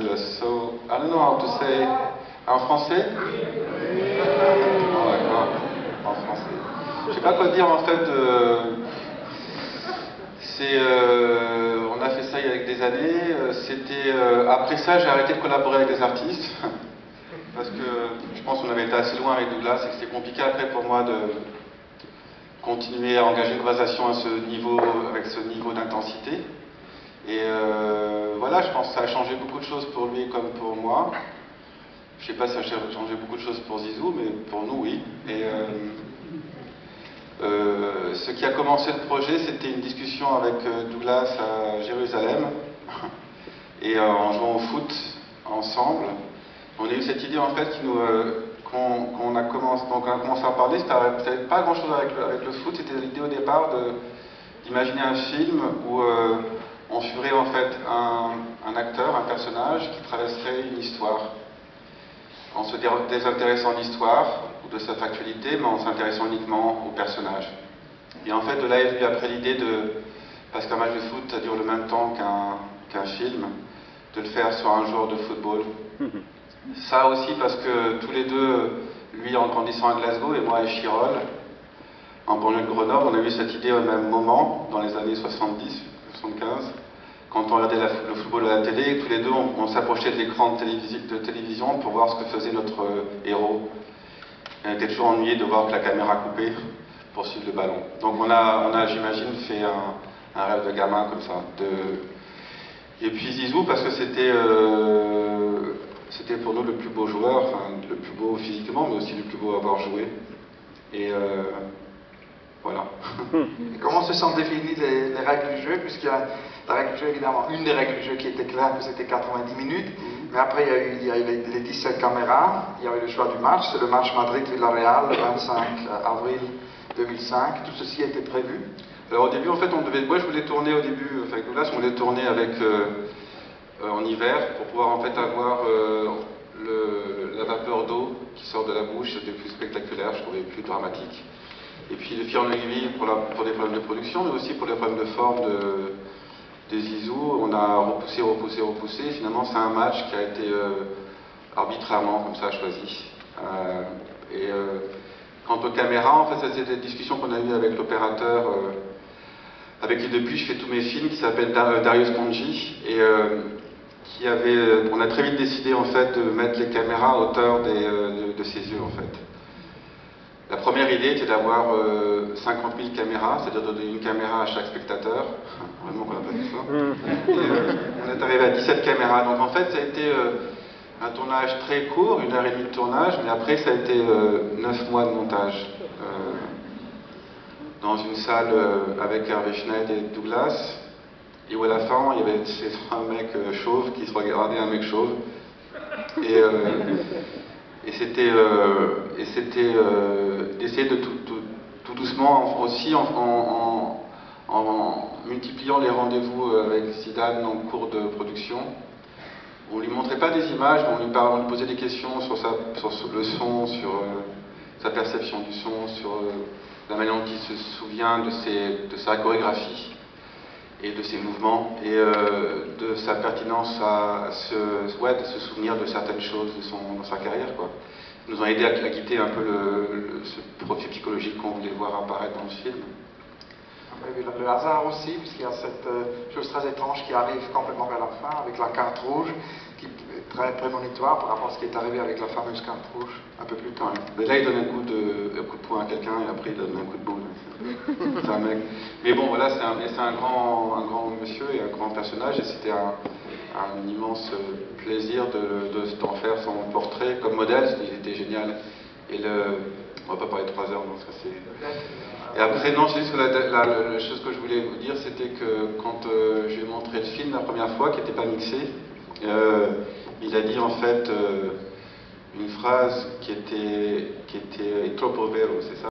Douglas. So, I don't know how to say... En français? Oh, d'accord. En français. Je sais pas quoi dire en fait. On a fait ça il y a des années. Après ça, j'ai arrêté de collaborer avec des artistes. Parce que je pense qu'on avait été assez loin avec Douglas et que c'était compliqué après pour moi de continuer à engager une conversation à ce niveau, avec ce niveau d'intensité. Et voilà, je pense que ça a changé beaucoup de choses pour lui comme pour moi. Je ne sais pas si ça a changé beaucoup de choses pour Zizou, mais pour nous, oui. Et ce qui a commencé le projet, c'était une discussion avec Douglas à Jérusalem, et en jouant au foot ensemble. On a eu cette idée en fait qu'on a commencé à parler. Ça n'avait pas grand chose avec le foot. C'était l'idée au départ d'imaginer un film où on suivrait en fait un acteur, un personnage qui traverserait une histoire en se désintéressant de l'histoire ou de sa factualité, mais en s'intéressant uniquement au personnage. Et en fait, de là est venue après l'idée parce qu'un match de foot ça dure le même temps qu'un film, de le faire sur un joueur de football. Ça aussi parce que tous les deux, lui en grandissant à Glasgow et moi à Chirol, en banlieue de Grenoble, on a eu cette idée au même moment, dans les années 70, 75, quand on regardait le football à la télé, et tous les deux on s'approchait de l'écran de télévision pour voir ce que faisait notre héros. Et on était toujours ennuyé de voir que la caméra coupait pour suivre le ballon. Donc on a j'imagine, fait un rêve de gamin comme ça. Et puis Zizou, parce que c'était pour nous le plus beau joueur, enfin le plus beau physiquement, mais aussi le plus beau à avoir joué. Et voilà. Et comment se sont définies les règles du jeu, puisqu'il y a la règle du jeu, évidemment, une des règles du jeu qui était claire, que c'était 90 minutes, mais après il y a eu les 17 caméras, il y a eu le choix du match, c'est le match Madrid-Villarreal, le 25 avril 2005, tout ceci a été prévu. Alors au début, en fait, moi je voulais tourner au début, avec Douglas, on voulait tourner en hiver pour pouvoir en fait avoir la vapeur d'eau qui sort de la bouche, c'était plus spectaculaire, je trouvais plus dramatique. Et puis de fil en aiguille pour des problèmes de production, mais aussi pour des problèmes de forme de Zizou, on a repoussé. Finalement, c'est un match qui a été arbitrairement comme ça choisi. Quant aux caméras, en fait, c'était des discussions qu'on a eues avec l'opérateur, avec qui depuis je fais tous mes films, qui s'appelle Darius Ponji, et on a très vite décidé en fait de mettre les caméras à hauteur de ses yeux en fait. La première idée était d'avoir 50 000 caméras, c'est-à-dire de donner une caméra à chaque spectateur. Vraiment qu'on n'a pas fait ça. Et, on est arrivé à 17 caméras. Donc en fait, ça a été un tournage très court, 1h30 de tournage, mais après ça a été 9 mois de montage. Dans une salle avec Hervé Schneid et Douglas. Et où à la fin, il y avait un mec chauve qui se regardait un mec chauve. Et c'était d'essayer de tout doucement, aussi en multipliant les rendez-vous avec Zidane en cours de production. On ne lui montrait pas des images, mais on lui posait des questions sur le son, sur sa perception du son, sur la manière dont il se souvient de sa chorégraphie et de ses mouvements, et de sa pertinence de se souvenir de certaines choses dans sa carrière, quoi. Ils nous ont aidé à quitter un peu ce profil psychologique qu'on voulait voir apparaître dans le film. Le hasard aussi, puisqu'il y a cette chose très étrange qui arrive complètement vers la fin, avec la carte rouge, qui est très prémonitoire par rapport à ce qui est arrivé avec la fameuse carte rouge, un peu plus tard. Mais là, il donne un coup de poing à quelqu'un, et après, il donne un coup de boule. C'est un mec. Mais bon, voilà, c'est un grand monsieur et un grand personnage, et c'était un immense plaisir d'en faire son portrait comme modèle, il était génial. Et on va pas parler 3 heures, donc ça c'est... Et après, non, c'est juste que la chose que je voulais vous dire, c'était que quand je lui ai montré le film la première fois, qui n'était pas mixé, il a dit en fait une phrase qui était troppo vero, c'est ça?